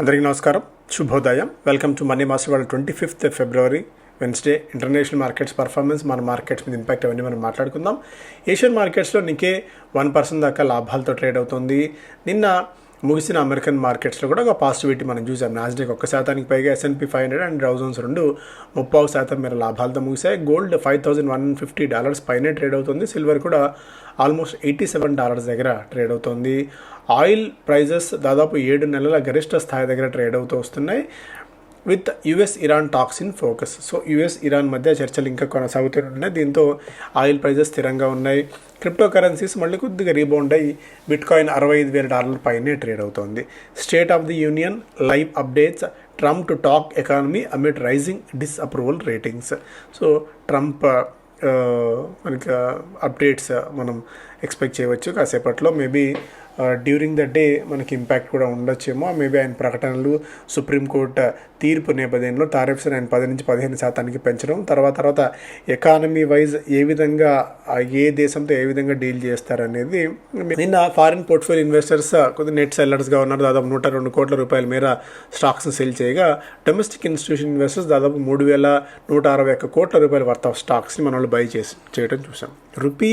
అందరికీ నమస్కారం, శుభోదయం. Welcome to money master. వాళ్ళ 25th February Wednesday international markets performance, మన మార్కెట్స్ మీద ఇంపాక్ట్ అవన్నీ మనం మాట్లాడుకుందాం. ఏషియన్ మార్కెట్స్లో నికే 1% దాకా లాభాలతో ట్రేడ్ అవుతుంది. నిన్న ముగిసిన అమెరికన్ మార్కెట్స్లో కూడా ఒక పాజిటివిటీ మనం చూసాం. నాస్డాక్ 1% పైగా, S&P 500 అండ్ డౌ జోన్స్ రెండు 30% మేర లాభాలతో ముగిశాయి. గోల్డ్ $5,150 పైనే ట్రేడ్ అవుతుంది. సిల్వర్ కూడా ఆల్మోస్ట్ $87 దగ్గర ట్రేడ్ అవుతుంది. ఆయిల్ ప్రైజెస్ దాదాపు 7 నెలల గరిష్ట స్థాయి దగ్గర ట్రేడ్ అవుతూ వస్తున్నాయి. With US Iran talks in focus. So US Iran మధ్య చర్చలు ఇంకా కొనసాగుతూనే ఉన్నాయి. దీంతో ఆయిల్ ప్రైజెస్ స్థిరంగా ఉన్నాయి. క్రిప్టో కరెన్సీస్ మళ్ళీ కొద్దిగా రీబౌండ్ అయ్యి బిట్కాయిన్ $65,000 పైనే ట్రేడ్ అవుతోంది. State of the union live updates. Trump to talk economy amid rising disapproval ratings. So Trump మనకి అప్డేట్స్ మనం ఎక్స్పెక్ట్ చేయవచ్చు కాసేపట్లో. మేబీ డ్యూరింగ్ ద డే మనకి ఇంపాక్ట్ కూడా ఉండొచ్చేమో. మేబీ ఆయన ప్రకటనలు, సుప్రీంకోర్టు తీర్పు నేపథ్యంలో టారిఫ్స్ ఆయన 10 నుంచి 15% పెంచడం, తర్వాత ఎకానమీ వైజ్ ఏ విధంగా ఏ దేశంతో ఏ విధంగా డీల్ చేస్తారనేది. నిన్న ఫారిన్ పోర్ట్ఫోలియో ఇన్వెస్టర్స్ కొద్దిగా నెట్ సెల్లర్స్గా ఉన్నారు. దాదాపు 102 కోట్ల రూపాయల మేర స్టాక్స్ని సెల్ చేయగా, డొమెస్టిక్ ఇన్స్టిట్యూషన్ ఇన్వెస్టర్స్ దాదాపు 3,161 కోట్ల రూపాయల వర్త్ ఆఫ్ స్టాక్స్ని మన వాళ్ళు బై చేయడం చూసాం. Rupee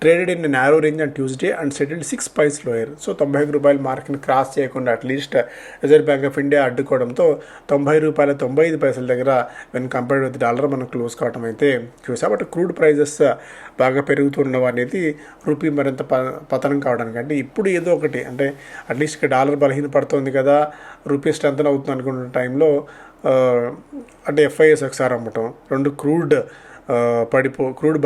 traded in a narrow range on Tuesday and settled 6 paise lower. So 91 రూపాయల మార్క్ని క్రాస్ చేయకుండా at least Reserve Bank of India అడ్డుకోవడంతో $90.95 దగ్గర వెన్ కంపేర్డ్ విత్ డాలర్ మనం క్లోజ్ కావడం అయితే చూసాం. బట్ క్రూడ్ ప్రైజెస్ బాగా పెరుగుతుండడం అనేది రూపీ మరింత పతనం కావడానికి, అంటే ఇప్పుడు ఏదో ఒకటి, అంటే అట్లీస్ట్ డాలర్ బలహీన పడుతుంది కదా, రూపీ స్ట్రెంత్ అవుతుంది అనుకున్న టైంలో అంటే FIS ఒకసారి అమ్మటం, రెండు క్రూడ్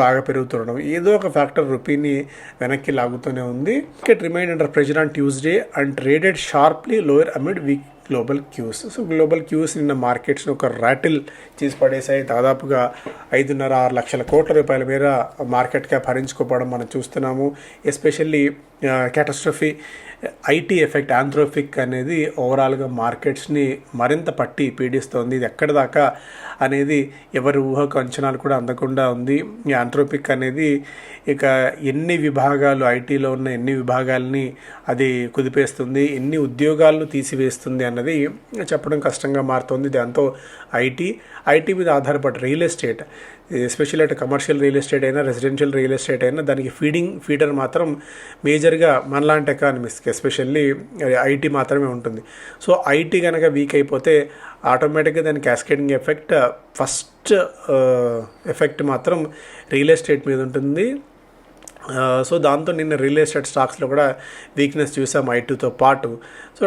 బాగా పెరుగుతుండడం, ఏదో ఒక ఫ్యాక్టర్ రూపీని వెనక్కి లాగుతూనే ఉంది. Market remained under pressure on Tuesday and traded sharply lower amid weak global cues. So global cues నిన్న మార్కెట్స్ని ఒక ర్యాటిల్ చేసి పడేసాయి. దాదాపుగా 5.5-6 లక్షల కోట్ల రూపాయల మేర మార్కెట్ క్యాప్ హరించుకోవడం మనం చూస్తున్నాము. Especially catastrophe IT effect, Anthropic అనేది ఓవరాల్గా మార్కెట్స్ని మరింత పట్టి పీడిస్తోంది. ఇది ఎక్కడి దాకా అనేది ఎవరి ఊహకు అంచనాలు కూడా అందకుండా ఉంది. ఈ ఆంథ్రోపిక్ అనేది ఇక ఎన్ని విభాగాలు, ఐటీలో ఉన్న ఎన్ని విభాగాల్ని అది కుదిపేస్తుంది, ఎన్ని ఉద్యోగాలను తీసివేస్తుంది అన్నది చెప్పడం కష్టంగా మారుతుంది. దాంతో ఐటీ మీద ఆధారపడి రియల్ ఎస్టేట్, ఎస్పెషల్లీ అటు కమర్షియల్ రియల్ ఎస్టేట్ అయినా, రెసిడెన్షియల్ రియల్ ఎస్టేట్ అయినా, దానికి ఫీడర్ మాత్రం మేజర్గా మనలాంటి ఎకానమీస్కి ఎస్పెషల్లీ ఐటీ మాత్రమే ఉంటుంది. సో ఐటీ కనుక వీక్ అయిపోతే ఆటోమేటిక్గా దాని క్యాస్కేడింగ్ ఎఫెక్ట్, ఫస్ట్ ఎఫెక్ట్ మాత్రం రియల్ ఎస్టేట్ మీద ఉంటుంది. సో దాంతో నిన్న రియల్ ఎస్టేట్ స్టాక్స్లో కూడా వీక్నెస్ చూసాం ఐటీతో పాటు. So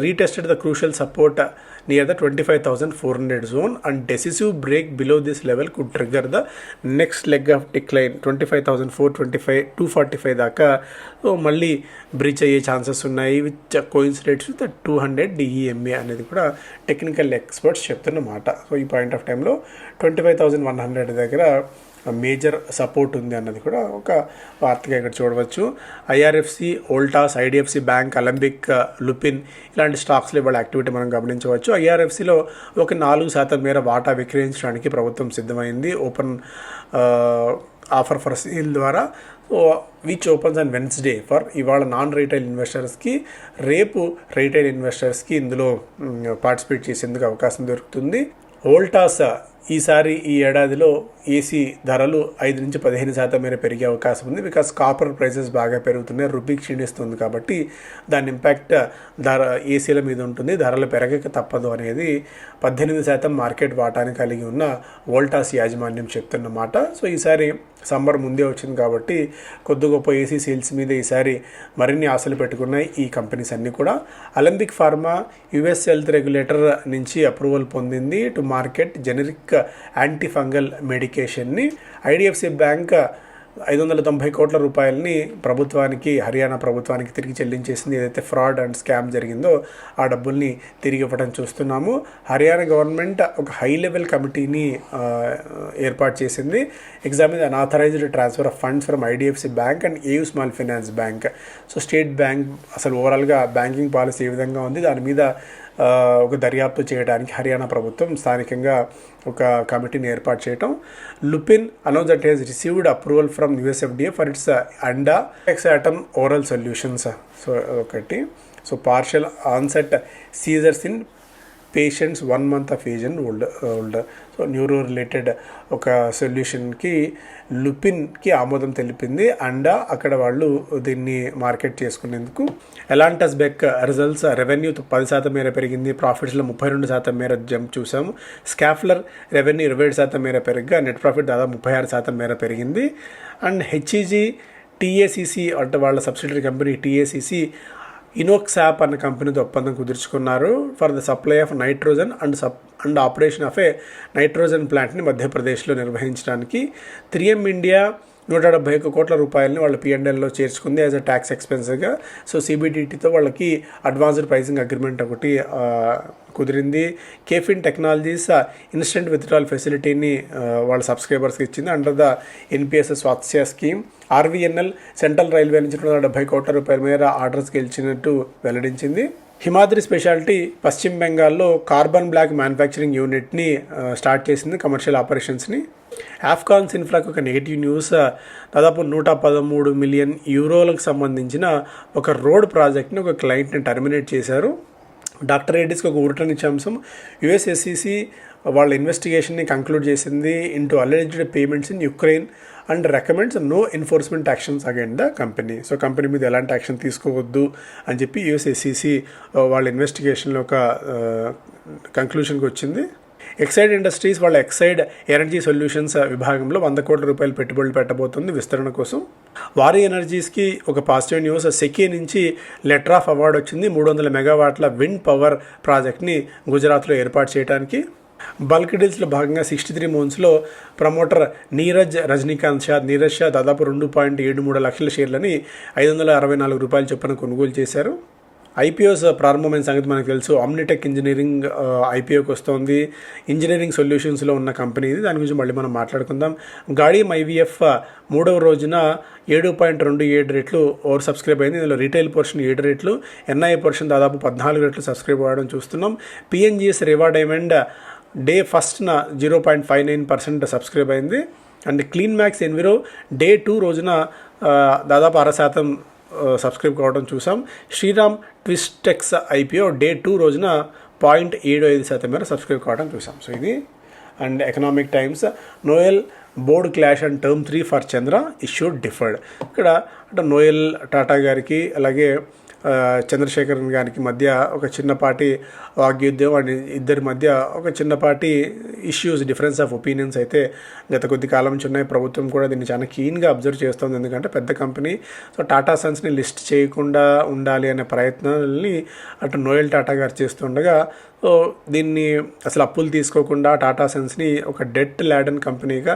retested the crucial support near the 25,400 zone and decisive break below this level could trigger the next leg of decline 25,425-245 దాకా మళ్ళీ బ్రీచ్ అయ్యే ఛాన్సెస్ ఉన్నాయి. విత్ కోయిన్సిడెంట్స్ విత్ 200 DEMA అనేది కూడా టెక్నికల్ ఎక్స్పర్ట్స్ చెప్తున్నమాట. సో ఈ పాయింట్ ఆఫ్ టైంలో 25,100 దగ్గర major support ఉంది అన్నది కూడా ఒక వార్తగా ఇక్కడ చూడవచ్చు. IRFC, Voltas, IDFC bank, Alembic, Lupin ఇలాంటి స్టాక్స్లో ఇవాళ యాక్టివిటీ మనం గమనించవచ్చు. IRFCలో ఒక 4% మేర వాటా విక్రయించడానికి ప్రభుత్వం సిద్ధమైంది ఓపెన్ ఆఫర్ ఫర్ సేల్ ద్వారా. Which opens on Wednesday for ఇవాళ నాన్ రీటైల్ ఇన్వెస్టర్స్కి, రేపు రీటైల్ ఇన్వెస్టర్స్కి ఇందులో పార్టిసిపేట్ చేసేందుకు అవకాశం దొరుకుతుంది. వోల్టాస్ ఈసారి ఈ ఏడాదిలో ఏసీ ధరలు 5 నుంచి 15% మేర పెరిగే అవకాశం ఉంది. బికాస్ కాపర్ ప్రైసెస్ బాగా పెరుగుతున్నాయి, రూపీ క్షీణిస్తుంది కాబట్టి దాని ఇంపాక్ట్ ఏసీల మీద ఉంటుంది. ధరలు పెరగక తప్పదు అనేది 18% మార్కెట్ వాటాని కలిగి ఉన్న వోల్టాస్ యాజమాన్యం చెప్తున్నమాట. సో ఈసారి సమ్మర్ ముందే వచ్చింది కాబట్టి కొద్ది గొప్ప ఏసీ సేల్స్ మీద ఈసారి మరిన్ని ఆశలు పెట్టుకున్నాయి ఈ కంపెనీస్ అన్నీ కూడా. Alembic pharma US health regulator నుంచి అప్రూవల్ పొందింది టు మార్కెట్ జెనరిక్ యాంటీఫంగల్ మెడికేషన్ని. IDFC బ్యాంక్ 590 కోట్ల రూపాయలని ప్రభుత్వానికి, హర్యానా ప్రభుత్వానికి తిరిగి చెల్లించేసింది. ఏదైతే ఫ్రాడ్ అండ్ స్కామ్ జరిగిందో ఆ డబ్బుల్ని తిరిగి ఇవ్వడం చూస్తున్నాము. హర్యానా గవర్నమెంట్ ఒక హై లెవెల్ కమిటీని ఏర్పాటు చేసింది. Examine unauthorised transfer of funds from IDFC bank and AU small finance bank. So state bank అసలు ఓవరాల్గా బ్యాంకింగ్ పాలసీ ఏ విధంగా ఉంది దాని మీద ఒక దర్యాప్తు చేయడానికి హర్యానా ప్రభుత్వం స్థానికంగా ఒక కమిటీని ఏర్పాటు చేయటం. Lupin announce that has received approval from US FDA for its ANDA ఎక్సాటమ్ ఓరల్ సొల్యూషన్స్. సో ఒకటి so partial onset seizures in patients 1 month of age and old. So neuro related ఒక సొల్యూషన్కి లుపిన్కి ఆమోదం తెలిపింది అండ్ అక్కడ వాళ్ళు దీన్ని మార్కెట్ చేసుకునేందుకు. ఎలాంటస్ బెక్ రిజల్ట్స్, రెవెన్యూ 10% మేర పెరిగింది, ప్రాఫిట్స్లో 32% మేర జంప్ చూసాము. స్కాఫ్లర్ రెవెన్యూ 27% మేర పెరిగ్గా నెట్ ప్రాఫిట్ దాదాపు 36% మేర పెరిగింది. అండ్ హెచ్ఈజీ టీఏసీసీ అంటే వాళ్ళ సబ్సిడరీ కంపెనీ టీఏసీసీ ఇనోక్సాప్ అన్న కంపెనీతో ఒప్పందం కుదుర్చుకున్నారు for the supply of nitrogen and operation of a nitrogen ప్లాంట్ని మధ్యప్రదేశ్లో నిర్వహించడానికి. 3M ఇండియా 171 కోట్ల రూపాయలని వాళ్ళ P&Lలో చేర్చుకుంది యాజ్ అ ట్యాక్స్ ఎక్స్పెన్స్గా. సో CBDTతో వాళ్ళకి అడ్వాన్స్డ్ ప్రైసింగ్ అగ్రిమెంట్ ఒకటి కుదిరింది. కేఫిన్ టెక్నాలజీస్ ఇన్స్టెంట్ విత్డ్రాల్ ఫెసిలిటీని వాళ్ళ సబ్స్క్రైబర్స్కి ఇచ్చింది under the NPS Swasthya scheme. RVNL central railway నుంచి 170 కోట్ల రూపాయల మేర ఆర్డర్స్ గెలిచినట్టు వెల్లడించింది. హిమాద్రి స్పెషాలిటీ పశ్చిమ బెంగాల్లో కార్బన్ బ్లాక్ మ్యానుఫ్యాక్చరింగ్ యూనిట్ని స్టార్ట్ చేసింది, కమర్షియల్ ఆపరేషన్స్ని. ఆఫ్ఘాన్ ఇన్ఫ్రాకు ఒక నెగిటివ్ న్యూస్, దాదాపు 113 మిలియన్ యూరోలకు సంబంధించిన ఒక రోడ్ ప్రాజెక్ట్ని ఒక క్లయింట్ని టర్మినేట్ చేశారు. డాక్టర్ రెడ్డిస్కి ఒక ఊరటనిచ్చే అంశం, USSEC వాళ్ళ ఇన్వెస్టిగేషన్ని కంక్లూడ్ చేసింది into alleged payments in Ukraine and recommends no enforcement actions against the company. So company మీద ఎలాంటి యాక్షన్ తీసుకోవద్దు అని చెప్పి USSEC వాళ్ళ ఇన్వెస్టిగేషన్లో ఒక కంక్లూషన్కి వచ్చింది. ఎక్సైడ్ ఇండస్ట్రీస్ వాళ్ళ ఎక్సైడ్ ఎనర్జీ సొల్యూషన్స్ విభాగంలో 100 కోట్ల రూపాయలు పెట్టుబడులు పెట్టబోతుంది విస్తరణ కోసం. వారి ఎనర్జీస్కి ఒక పాజిటివ్ న్యూస్, సెకీ నుంచి లెటర్ ఆఫ్ అవార్డు వచ్చింది 300 మెగావాట్ల విండ్ పవర్ ప్రాజెక్ట్ని గుజరాత్లో ఏర్పాటు చేయడానికి. బల్క్ డీల్స్లో భాగంగా 63 మంత్స్లో ప్రమోటర్ నీరజ్ షా దాదాపు 2.73 లక్షల షేర్లని 564 రూపాయల చొప్పున కొనుగోలు చేశారు. IPOs ప్రారంభమైన సంగతి మనకు తెలుసు. ఆమ్నిటెక్ ఇంజనీరింగ్ IPOకి వస్తుంది. ఇంజనీరింగ్ సొల్యూషన్స్లో ఉన్న కంపెనీ ఇది, దాని గురించి మళ్ళీ మనం మాట్లాడుకుందాం. గాడియం IVF 3వ రోజున 7.27 రెట్లు ఓవర్ సబ్స్క్రైబ్ అయింది. ఇందులో రీటైల్ పోర్షన్ 7 రెట్లు, NII పోర్షన్ దాదాపు 14 రెట్లు సబ్స్క్రైబ్ అవ్వడం చూస్తున్నాం. PNGS రేవా డైమండ్ డే ఫస్ట్న 0.59% సబ్స్క్రైబ్ అయింది. And Clean Max Enviro day 2 రోజున దాదాపు 0.5% సబ్స్క్రైబ్ కావడం చూసాం. శ్రీరామ్ ట్విస్టెక్స్ IPO డే 2 రోజున 0.75% మేర సబ్స్క్రైబ్ కావడం చూసాం. సో ఇది. And economic times, Noel board clash and term 3 for Chandra issue deferred. ఇక్కడ అంటే నోయల్ టాటా గారికి అలాగే చంద్రశేఖరన్ గారికి మధ్య ఒక చిన్నపాటి వాగ్యుద్ధం, అండ్ ఇద్దరి మధ్య ఒక చిన్నపాటి ఇష్యూస్, డిఫరెన్స్ ఆఫ్ ఒపీనియన్స్ అయితే గత కొద్ది కాలం నుంచి ఉన్నాయి. ప్రభుత్వం కూడా దీన్ని చాలా కీన్గా అబ్జర్వ్ చేస్తుంది, ఎందుకంటే పెద్ద కంపెనీ. సో టాటా సన్స్ని లిస్ట్ చేయకుండా ఉండాలి అనే ప్రయత్నాలని అటు నోయల్ టాటా గారు చేస్తుండగా, సో దీన్ని అసలు అప్పులు తీసుకోకుండా టాటా సన్స్ని ఒక డెట్ ల్యాడన్ కంపెనీగా,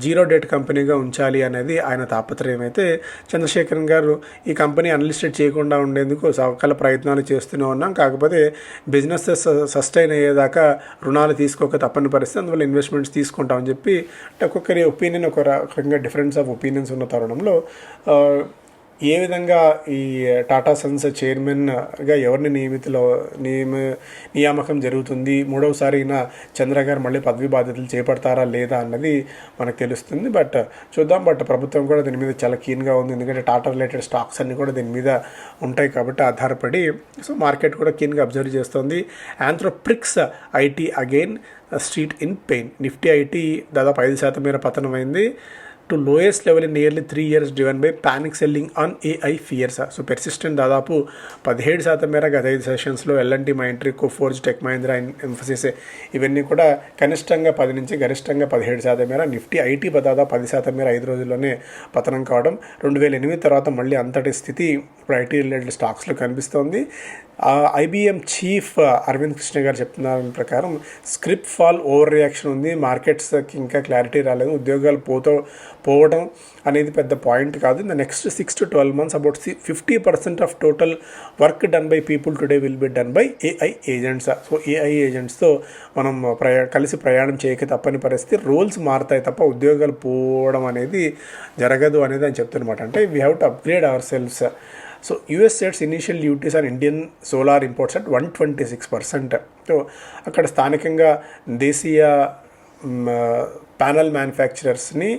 జీరో డెట్ కంపెనీగా ఉంచాలి అనేది ఆయన తాపత్రయం. అయితే చంద్రశేఖరన్ గారు ఈ కంపెనీ అన్లిస్టెడ్ చేయకుండా ఉండేందుకు సకల ప్రయత్నాలు చేస్తూనే ఉన్నాం, కాకపోతే బిజినెస్ సస్టైన్ అయ్యేదాకా రుణాలు తీసుకోక తప్పని పరిస్థితి, అందువల్ల ఇన్వెస్ట్మెంట్స్ తీసుకుంటామని చెప్పి అంటే ఒక్కొక్కరి ఒపీనియన్ ఒక రకంగా డిఫరెన్స్ ఆఫ్ ఒపీనియన్స్ ఉన్న తరుణంలో ఏ విధంగా ఈ టాటా సన్స్ చైర్మన్గా ఎవరిని నియామకం జరుగుతుంది, మూడవసారి చంద్ర గారు మళ్ళీ పదవి బాధ్యతలు చేపడతారా లేదా అన్నది మనకు తెలుస్తుంది. బట్ చూద్దాం. బట్ ప్రభుత్వం కూడా దీని మీద చాలా కీన్గా ఉంది, ఎందుకంటే టాటా రిలేటెడ్ స్టాక్స్ అన్నీ కూడా దీని మీద ఉంటాయి కాబట్టి ఆధారపడి. సో మార్కెట్ కూడా కీన్గా అబ్జర్వ్ చేస్తుంది. Anthropic's IT again street in pain. Nifty IT దాదాపు 5% మేర పతనమైంది to lowest level in nearly 3 years driven by panic selling on AI fears. So Persistent దాదాపు 17% మేర గత 5 సెషన్స్లో L&T, Mindtree, Coforge, tech Mahindra, Mphasis ఇవన్నీ కూడా కనిష్టంగా 10 నుంచి గరిష్టంగా 17% మేర. నిఫ్టీ IT దాదాపు 10% మేర 5 రోజుల్లోనే పతనం కావడం. 2008 తర్వాత మళ్ళీ అంతటి స్థితి ఇప్పుడు IT రిలేటెడ్ స్టాక్స్లో కనిపిస్తోంది. IBM చీఫ్ అరవింద్ కృష్ణ గారు చెప్తున్న ప్రకారం స్క్రిప్ట్ ఫాల్ ఓవర్ రియాక్షన్ ఉంది, మార్కెట్స్కి ఇంకా క్లారిటీ రాలేదు, ఉద్యోగాలు పోవడం అనేది పెద్ద పాయింట్ కాదు. In the next 6 to 12 months about 50% of total work done by people today will be done by AI agents. So AI ఏజెంట్స్తో మనం కలిసి ప్రయాణం చేయక తప్పని పరిస్థితి, రోల్స్ మారుతాయి తప్ప ఉద్యోగాలు పోవడం అనేది జరగదు అనేది అని చెప్తున్నమాట. అంటే we have to upgrade ourselves. So US sets initial duties on Indian solar imports at 126%. సో అక్కడ స్థానికంగా దేశీయ ప్యానల్ మ్యానుఫ్యాక్చరర్స్ని,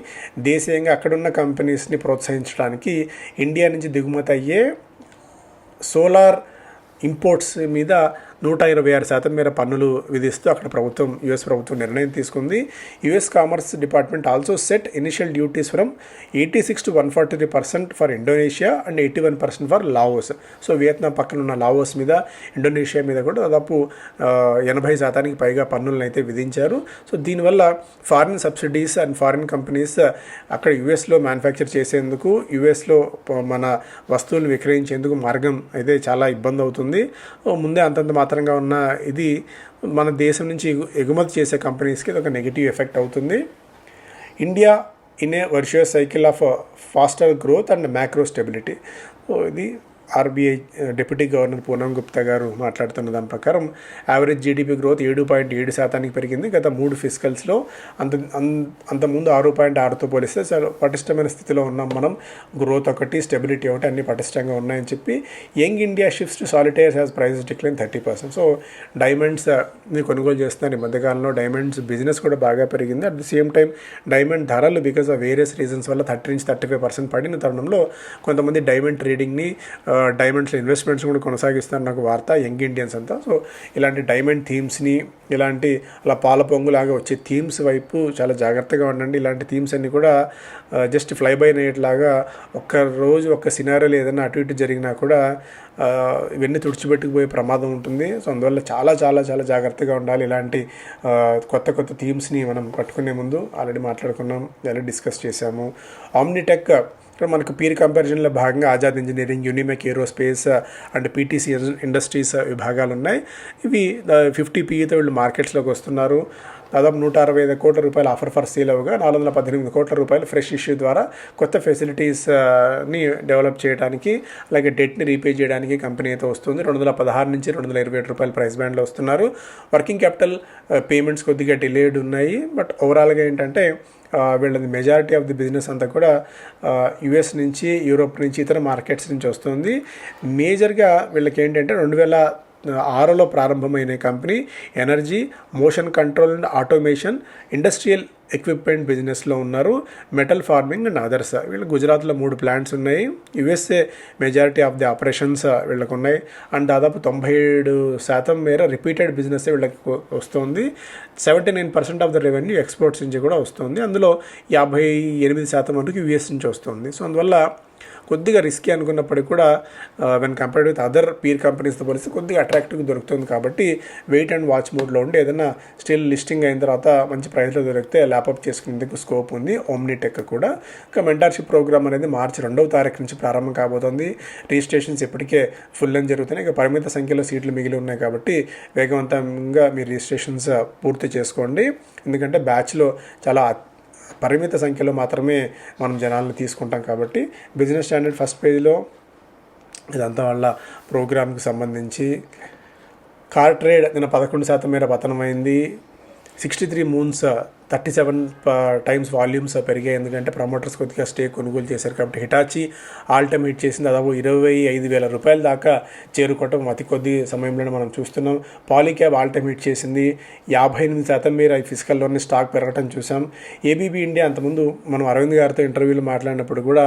దేశీయంగా అక్కడున్న కంపెనీస్ని ప్రోత్సహించడానికి ఇండియా నుంచి దిగుమతి అయ్యే సోలార్ ఇంపోర్ట్స్ మీద 126% మేర పన్నులు విధిస్తూ అక్కడ యుఎస్ ప్రభుత్వం నిర్ణయం తీసుకుంది. US commerce department also set initial duties from 86 to 143% for Indonesia and 81% for Laos. So Vietnam పక్కన ఉన్న లావోస్ మీద, ఇండోనేషియా మీద కూడా దాదాపు 80% పైగా పన్నులను అయితే విధించారు. సో దీనివల్ల foreign subsidies and foreign companies అక్కడ యుఎస్లో మ్యానుఫ్యాక్చర్ చేసేందుకు, యుఎస్లో మన వస్తువులు విక్రయించేందుకు మార్గం అయితే చాలా ఇబ్బంది అవుతుంది. ముందే అంతంత మాత్రంగా ఉన్న ఇది మన దేశం నుంచి ఎగుమతి చేసే కంపెనీస్కి ఇది ఒక నెగిటివ్ ఎఫెక్ట్ అవుతుంది. India in a virtuous cycle of faster growth and macro stability. So ఇది RBI deputy governor Poonam Gupta గారు మాట్లాడుతున్న దాని ప్రకారం యావరేజ్ జీడిపి గ్రోత్ 7.7% పెరిగింది గత 3 ఫిస్కల్స్లో. అంతకుముందు 6.6తో పోలిస్తే చాలా పటిష్టమైన స్థితిలో ఉన్నాం మనం. గ్రోత్ ఒకటి, స్టెబిలిటీ ఒకటి, అన్ని పటిష్టంగా ఉన్నాయని చెప్పి young India shifts to solitaires has prices decline 30%. So diamonds కొనుగోలు చేస్తున్నారు ఈ మధ్యకాలంలో. డైమండ్స్ బిజినెస్ కూడా బాగా పెరిగింది. At the same time diamond ధరలు బికాస్ ఆఫ్ వేరియస్ రీజన్స్ వల్ల 30 నుంచి 35% పడిన తరుణంలో కొంతమంది డైమండ్ ట్రేడింగ్ని, డైమండ్స్లో ఇన్వెస్ట్మెంట్స్ కూడా కొనసాగిస్తారు నాకు వార్త, యంగ్ ఇండియన్స్ అంతా. సో ఇలాంటి డైమండ్ థీమ్స్ని, ఇలాంటి అలా పాల పొంగులాగా వచ్చే థీమ్స్ వైపు చాలా జాగ్రత్తగా ఉండండి. ఇలాంటి థీమ్స్ అన్నీ కూడా జస్ట్ ఫ్లై బై నైట్ లాగా ఒక్క సినారియోలో ఏదైనా అటు ఇటు జరిగినా కూడా ఇవన్నీ తుడిచిపెట్టుకుపోయే ప్రమాదం ఉంటుంది. సో అందువల్ల చాలా చాలా చాలా జాగ్రత్తగా ఉండాలి. ఇలాంటి కొత్త థీమ్స్ని మనం పట్టుకునే ముందు ఆల్రెడీ మాట్లాడుకున్నాం, ఆల్రెడీ డిస్కస్ చేశాము. ఆమ్నిటెక్ ఇక్కడ మనకు పీర్ కంపారిజన్లో భాగంగా Azad engineering, Unimech aerospace and PTC industries విభాగాలు ఉన్నాయి. ఇవి 50 PEతో వీళ్ళు మార్కెట్స్లోకి వస్తున్నారు. దాదాపు 165 కోట్ల రూపాయల ఆఫర్ ఫర్ సేల్ అవగా 418 కోట్ల రూపాయలు ఫ్రెష్ ఇష్యూ ద్వారా కొత్త ఫెసిలిటీస్ని డెవలప్ చేయడానికి, అలాగే డెట్ని రీపే చేయడానికి కంపెనీ అయితే వస్తుంది. 216 నుంచి 227 రూపాయల ప్రైస్ బ్యాండ్లో వస్తున్నారు. వర్కింగ్ క్యాపిటల్ పేమెంట్స్ కొద్దిగా డిలేడ్ ఉన్నాయి. బట్ ఓవరాల్గా ఏంటంటే వీళ్ళది మెజారిటీ ఆఫ్ ది బిజినెస్ అంతా కూడా యుఎస్ నుంచి, యూరోప్ నుంచి, ఇతర మార్కెట్స్ నుంచి వస్తుంది. మేజర్గా వీళ్ళకి ఏంటంటే 2006లో ప్రారంభమైన company energy, motion control and automation, industrial equipment బిజినెస్లో ఉన్నారు. Metal farming and others. వీళ్ళు గుజరాత్లో 3 ప్లాంట్స్ ఉన్నాయి. USA majority of the operations వీళ్ళకు ఉన్నాయి. అండ్ దాదాపు 97% మేర రిపీటెడ్ బిజినెస్ వీళ్ళకి వస్తుంది. 79% ఆఫ్ ద రెవెన్యూ ఎక్స్పోర్ట్స్ నుంచి కూడా వస్తుంది. అందులో 58% వరకు యుఎస్ నుంచి వస్తుంది. సో అందువల్ల కొద్దిగా రిస్కీ అనుకున్నప్పటికీ కూడా when compared with other peer కంపెనీస్తో పోలిస్తే కొద్దిగా అట్రాక్టివ్గా దొరుకుతుంది. కాబట్టి వెయిట్ అండ్ వాచ్ మోడ్లో ఉండి ఏదైనా స్టిల్ లిస్టింగ్ అయిన తర్వాత మంచి ప్రైస్లో దొరికితే ల్యాప్అప్ చేసుకునేందుకు స్కోప్ ఉంది. ఓమ్నిటెక్ కూడా. ఇంకా మెంటర్షిప్ ప్రోగ్రామ్ అనేది మార్చి 2వ తారీఖు నుంచి ప్రారంభం కాబోతుంది. రిజిస్ట్రేషన్స్ ఇప్పటికే ఫుల్ అని జరుగుతున్నాయి. ఇక పరిమిత సంఖ్యలో సీట్లు మిగిలి ఉన్నాయి కాబట్టి వేగవంతంగా మీ రిజిస్ట్రేషన్స్ పూర్తి చేసుకోండి. ఎందుకంటే బ్యాచ్లో చాలా పరిమిత సంఖ్యలో మాత్రమే మనం జనాలను తీసుకుంటాం కాబట్టి. బిజినెస్ స్టాండర్డ్ ఫస్ట్ పేజ్లో ఇదంతా వాళ్ళ ప్రోగ్రామ్కి సంబంధించి. కార్ ట్రేడ్ నిన్న 11% మేర పతనమైంది. 63 మూన్స్ 37 టైమ్స్ వాల్యూమ్స్ పెరిగాయి. ఎందుకంటే ప్రమోటర్స్ కొద్దిగా స్టేక్ కొనుగోలు చేశారు కాబట్టి. హిటాచి ఆల్ టైమ్ హిట్ చేసింది. దాదాపు 25,000 రూపాయల దాకా చేరుకోవటం అతి కొద్ది సమయంలోనే మనం చూస్తున్నాం. పాలీక్యాబ్ ఆల్ టైమ్ హిట్ చేసింది. 58% మేర ఈ ఫిజికల్లోనే స్టాక్ పెరగటం చూసాం. ఏబీబీ ఇండియా అంతకుముందు మనం అరవింద్ గారితో ఇంటర్వ్యూలో మాట్లాడినప్పుడు కూడా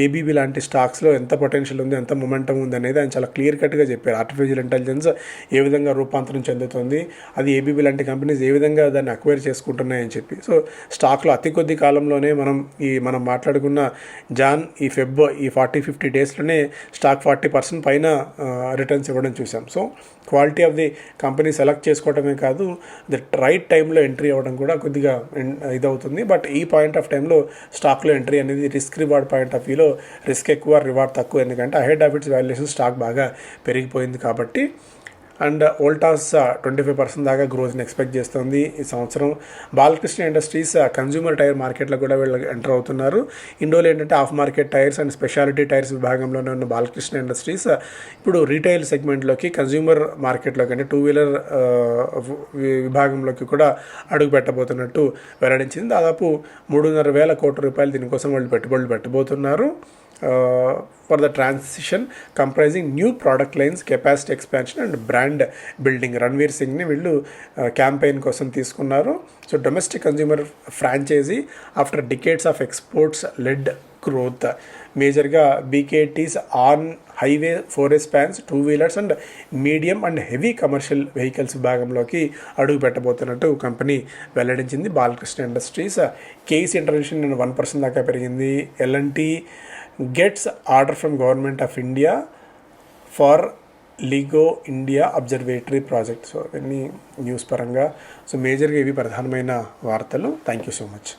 ఏబీబీ లాంటి స్టాక్స్లో ఎంత పొటెన్షియల్ ఉంది, ఎంత మొమెంటం ఉంది అనేది ఆయన చాలా క్లియర్ కట్గా చెప్పారు. ఆర్టిఫిషియల్ ఇంటెలిజెన్స్ ఏ విధంగా రూపాంతరం చెందుతుంది, అది ఏబీబీ లాంటి కంపెనీస్ ఏ విధంగా దాన్ని అక్వైర్ చేసుకుంటున్నాయని చెప్పి. సో స్టాక్లో అతి కొద్ది కాలంలోనే మనం మాట్లాడుకున్న ఈ 40-50 డేస్లోనే స్టాక్ 40% పైన రిటర్న్స్ ఇవ్వడం చూసాం. So quality of the company select చేసుకోవడమే కాదు, ది రైట్ టైంలో ఎంట్రీ అవ్వడం కూడా కొద్దిగా ఇదవుతుంది. బట్ ఈ పాయింట్ ఆఫ్ టైంలో స్టాక్లో ఎంట్రీ అనేది రిస్క్ రివార్డ్ పాయింట్ ఆఫ్ వ్యూలో రిస్క్ ఎక్కువ, రివార్డ్ తక్కువ. ఎందుకంటే ahead of it's valuation stock బాగా పెరిగిపోయింది కాబట్టి. అండ్ వోల్టాస్ 25% దాకా గ్రోత్ని ఎక్స్పెక్ట్ చేస్తుంది ఈ సంవత్సరం. బాలకృష్ణ ఇండస్ట్రీస్ కన్జ్యూమర్ టైర్ మార్కెట్లో కూడా వీళ్ళు ఎంటర్ అవుతున్నారు. ఇండోలో ఏంటంటే off market tyres and speciality tyres విభాగంలోనే ఉన్న బాలకృష్ణ ఇండస్ట్రీస్ ఇప్పుడు రీటైల్ సెగ్మెంట్లోకి, కన్జ్యూమర్ మార్కెట్లోకి అంటే 2-వీలర్ విభాగంలోకి కూడా అడుగు పెట్టబోతున్నట్టు వెల్లడించింది. దాదాపు 3,500 కోట్ల రూపాయలు దీనికోసం వాళ్ళు పెట్టుబడులు పెట్టబోతున్నారు. For the transition comprising new product lines, capacity expansion and brand building. Ranveer సింగ్ని వీళ్ళు క్యాంపెయిన్ కోసం తీసుకున్నారు. So domestic consumer franchise after decades of exports led growth. మేజర్గా BKT's on highway 4S spans, 2 wheelers and medium and heavy commercial vehicles విభాగంలోకి అడుగు పెట్టబోతున్నట్టు company వెల్లడించింది. Balakrishna industries case international 1% దాకా పెరిగింది. LNT gets order from government of India for LIGO India observatory project. So ఇవన్నీ news పరంగా. So మేజర్గా ఇవి ప్రధానమైన వార్తలు. Thank you so much.